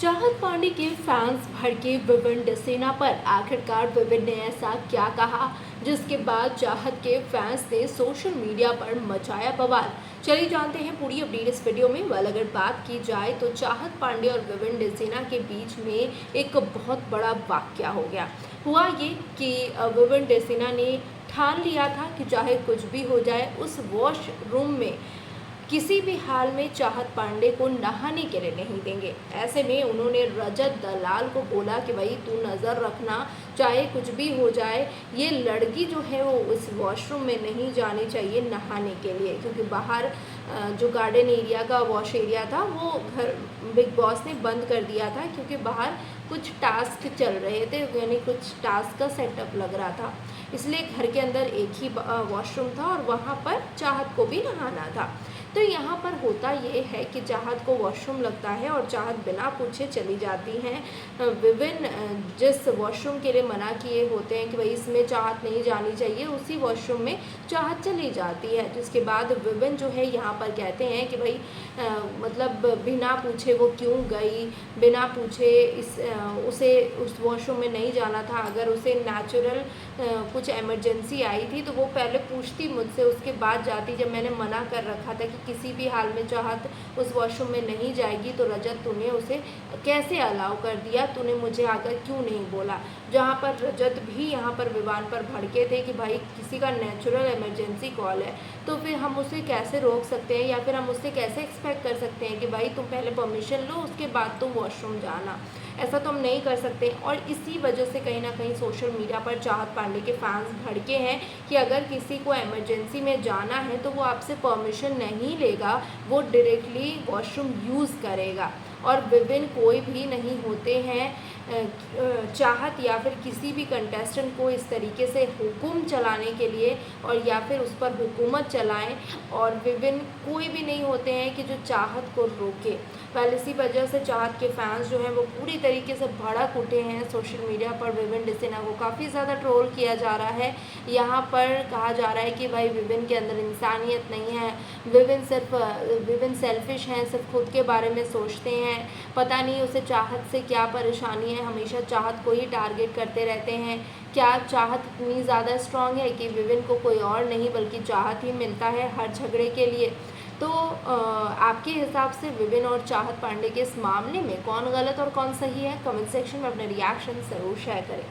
चाहत पांडे के फैंस भड़के विविन डिसेना पर। आखिरकार विविन ने ऐसा क्या कहा जिसके बाद चाहत के फैंस ने सोशल मीडिया पर मचाया बवाल। चलिए जानते हैं पूरी अपडेट इस वीडियो में। अगर बात की जाए तो चाहत पांडे और विविन डिसेना के बीच में एक बहुत बड़ा वाकया हो गया। हुआ ये कि विविन डिसेना ने ठान लिया था कि चाहे कुछ भी हो जाए उस वॉशरूम में किसी भी हाल में चाहत पांडे को नहाने के लिए नहीं देंगे। ऐसे में उन्होंने रजत दलाल को बोला कि भाई तू नज़र रखना, चाहे कुछ भी हो जाए ये लड़की जो है वो उस वॉशरूम में नहीं जानी चाहिए नहाने के लिए, क्योंकि बाहर जो गार्डन एरिया का वॉश एरिया था वो घर बिग बॉस ने बंद कर दिया था, क्योंकि बाहर कुछ टास्क चल रहे थे, यानी कुछ टास्क का सेटअप लग रहा था। इसलिए घर के अंदर एक ही वॉशरूम था और वहाँ पर चाहत को भी नहाना था। तो यहाँ पर होता ये है कि चाहत को वॉशरूम लगता है और चाहत बिना पूछे चली जाती हैं। विविन जिस वॉशरूम के लिए मना किए होते हैं कि भाई इसमें चाहत नहीं जानी चाहिए, उसी वॉशरूम में चाहत चली जाती है। जिसके बाद विविन जो है यहाँ पर कहते हैं कि भाई मतलब बिना पूछे वो क्यों गई, बिना पूछे उसे उस वॉशरूम में नहीं जाना था। अगर उसे नेचुरल कुछ इमरजेंसी आई थी तो वो पहले पूछती मुझसे, उसके बाद जाती। जब मैंने मना कर रखा था कि किसी भी हाल में चाहत उस वॉशरूम में नहीं जाएगी तो रजत तूने उसे कैसे अलाउ कर दिया, तूने मुझे आकर क्यों नहीं बोला। जहाँ पर रजत भी यहाँ पर विवान पर भड़के थे कि भाई किसी का नेचुरल इमरजेंसी कॉल है तो फिर हम उसे कैसे रोक सकते हैं, या फिर हम उससे कैसे एक्सपेक्ट कर सकते हैं कि भाई तुम पहले परमिशन लो उसके बाद तुम वॉशरूम जाना। ऐसा तो हम नहीं कर सकते। और इसी वजह से कहीं ना कहीं सोशल मीडिया पर चाहत पांडे के फैंस भड़के हैं कि अगर किसी को इमरजेंसी में जाना है तो वो आपसे परमिशन नहीं लेगा, वो डायरेक्टली वॉशरूम यूज़ करेगा। और विविन कोई भी नहीं होते हैं चाहत या फिर किसी भी कंटेस्टेंट को इस तरीके से हुक्म चलाने के लिए और या फिर उस पर हुकूमत चलाएं। और विविन कोई भी नहीं होते हैं कि जो चाहत को रोके। पहले इसी वजह से चाहत के फैंस जो हैं वो पूरी तरीके से भड़क उठे हैं सोशल मीडिया पर। विविन डिसेना को काफ़ी ज़्यादा ट्रोल किया जा रहा है। यहाँ पर कहा जा रहा है कि भाई विविन के अंदर इंसानियत नहीं है, विविन सेल्फिश हैं, सिर्फ खुद के बारे में सोचते हैं। पता नहीं उसे चाहत से क्या परेशानी है, हमेशा चाहत को ही टारगेट करते रहते हैं। क्या चाहत इतनी ज़्यादा स्ट्रांग है कि विविन को कोई और नहीं बल्कि चाहत ही मिलता है हर झगड़े के लिए। तो आपके हिसाब से विविन और चाहत पांडे के इस मामले में कौन गलत और कौन सही है? कमेंट सेक्शन में अपने रिएक्शन ज़रूर शेयर करें।